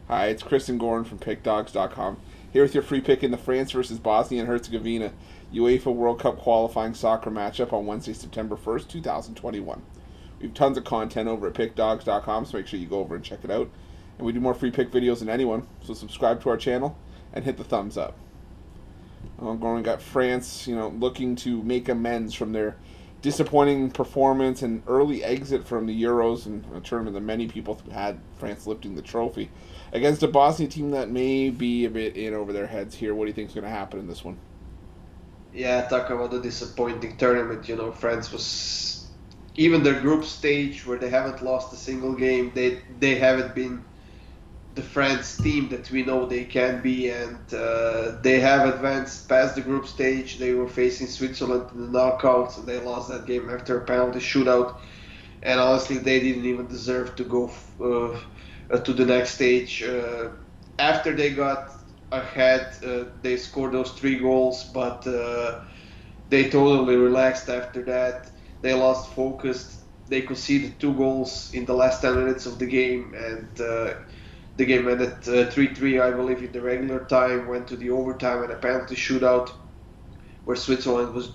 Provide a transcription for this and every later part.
Hi, it's Chris and Goran from PickDogs.com. Here with your free pick in the France versus Bosnia and Herzegovina UEFA World Cup qualifying soccer matchup on Wednesday, September 1st, 2021. We have tons of content over at PickDogs.com, so make sure you go over and check it out. And we do more free pick videos than anyone, so subscribe to our channel and hit the thumbs up. Goran got France, looking to make amends from their disappointing performance and early exit from the Euros, and a tournament that many people had France lifting the trophy against a Bosnia team that may be a bit in over their heads here. What do you think is going to happen in this one? Yeah, talk about the disappointing tournament. France was even their group stage where they haven't lost a single game. They haven't been the France team that we know they can be, and they have advanced past the group stage. They were facing Switzerland in the knockouts, and they lost that game after a penalty shootout. And honestly, they didn't even deserve to go to the next stage. After they got ahead, they scored those 3 goals, but they totally relaxed after that. They lost focus. They conceded 2 goals in the last 10 minutes of the game, and the game ended 3-3, I believe, in the regular time, went to the overtime and a penalty shootout, where Switzerland was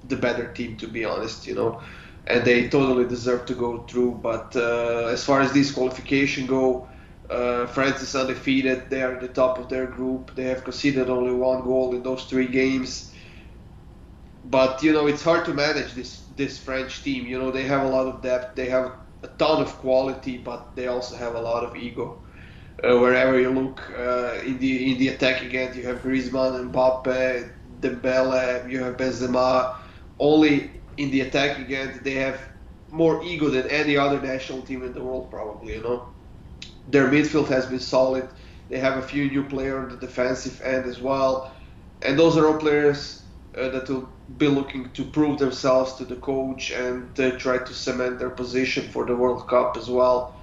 the better team, to be honest. And they totally deserve to go through. But as far as these qualification go, France is undefeated. They are at the top of their group. They have conceded only 1 goal in those 3 games. But it's hard to manage this French team. They have a lot of depth. They have a ton of quality, but they also have a lot of ego. Wherever you look, in the attacking end, you have Griezmann, Mbappe, Dembele, you have Benzema. Only in the attacking end, they have more ego than any other national team in the world, probably. Their midfield has been solid. They have a few new players on the defensive end as well. And those are all players that will be looking to prove themselves to the coach and try to cement their position for the World Cup as well.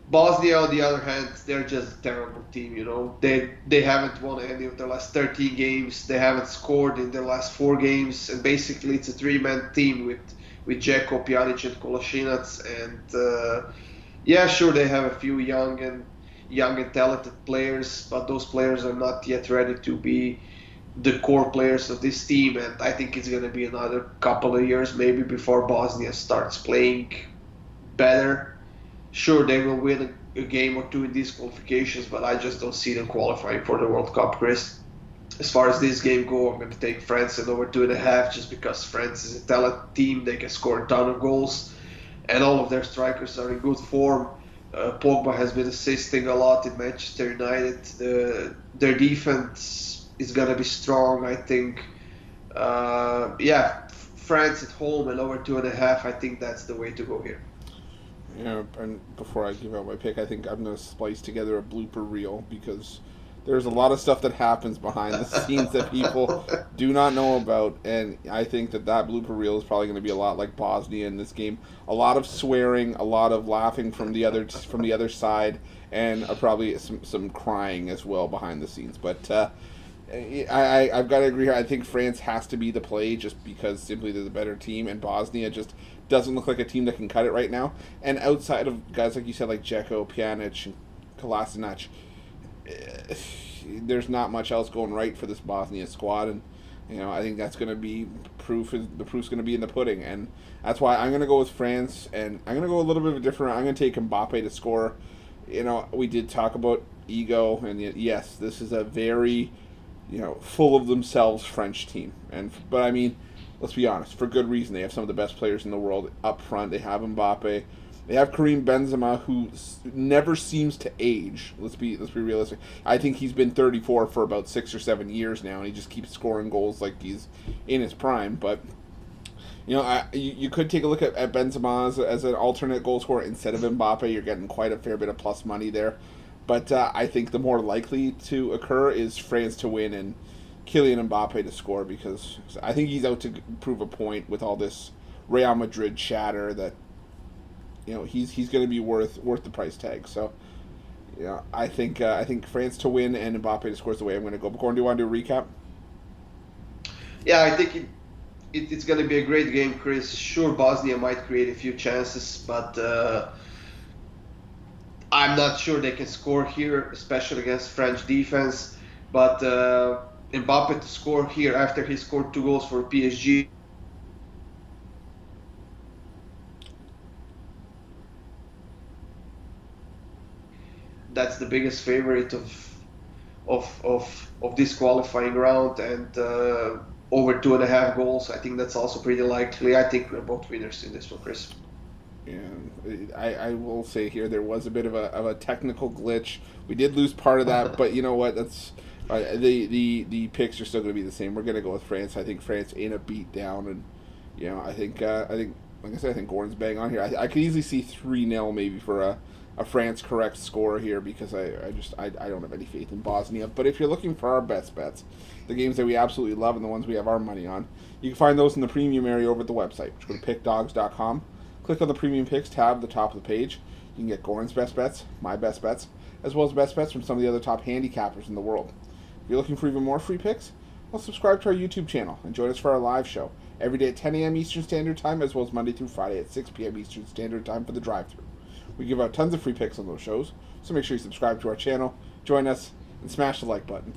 Bosnia, on the other hand, they're just a terrible team. They haven't won any of their last 13 games. They haven't scored in their last 4 games, and basically it's a 3-man team with Dzeko, Pjanic, and Kolasinac. And yeah, sure, they have a few young and talented players, but those players are not yet ready to be the core players of this team. And I think it's going to be another couple of years maybe before Bosnia starts playing better. Sure, they will win a game or two in these qualifications, but I just don't see them qualifying for the World Cup, Chris. As far as this game go, I'm going to take France in over 2.5, just because France is a talented team. They can score a ton of goals, and all of their strikers are in good form. Pogba has been assisting a lot in Manchester United. Their defense is going to be strong, I think. Yeah, France at home and over 2.5, I think that's the way to go here. And before I give out my pick, I think I'm going to splice together a blooper reel because there's a lot of stuff that happens behind the scenes that people do not know about, and I think that blooper reel is probably going to be a lot like Bosnia in this game. A lot of swearing, a lot of laughing from the other side, and probably some crying as well behind the scenes. But I've got to agree here. I think France has to be the play just because simply they're the better team, and Bosnia just doesn't look like a team that can cut it right now. And outside of guys like you said, like Dzeko, Pjanic, and Kolasinac, there's not much else going right for this Bosnia squad, and I think that's going to be proof. The proof's going to be in the pudding, and that's why I'm going to go with France, and I'm going to go a little bit of a different. I'm going to take Mbappe to score. We did talk about ego, and yes, this is a very full of themselves French team, but I mean, let's be honest, for good reason. They have some of the best players in the world up front. They have Mbappe. They have Karim Benzema, who never seems to age. Let's be realistic. I think he's been 34 for about 6 or 7 years now, and he just keeps scoring goals like he's in his prime. But you could take a look at Benzema as an alternate goal scorer instead of Mbappe. You're getting quite a fair bit of plus money there. But I think the more likely to occur is France to win and Kylian Mbappe to score, because I think he's out to prove a point with all this Real Madrid chatter that he's going to be worth the price tag. So I think France to win and Mbappe to score is the way I'm going to go. But Gordon, do you want to do a recap? Yeah, I think it's going to be a great game, Chris. Sure, Bosnia might create a few chances, but I'm not sure they can score here, especially against French defense. But Mbappe to score here after he scored 2 goals for PSG. That's the biggest favorite of this qualifying round, and over 2.5 goals. I think that's also pretty likely. I think we're both winners in this one, Chris. And I will say here there was a bit of a technical glitch. We did lose part of that, but you know what? That's the picks are still going to be the same. We're going to go with France. I think France ain't a beat down, and I think like I said, I think Gordon's bang on here. I could easily see 3-0 maybe for a France correct score here because I don't have any faith in Bosnia. But if you're looking for our best bets, the games that we absolutely love and the ones we have our money on, you can find those in the premium area over at the website. Just go to pickdogs.com. Click on the Premium Picks tab at the top of the page. You can get Goran's best bets, my best bets, as well as best bets from some of the other top handicappers in the world. If you're looking for even more free picks, well, subscribe to our YouTube channel and join us for our live show every day at 10 a.m. Eastern Standard Time, as well as Monday through Friday at 6 p.m. Eastern Standard Time for the drive-thru. We give out tons of free picks on those shows, so make sure you subscribe to our channel, join us, and smash the like button.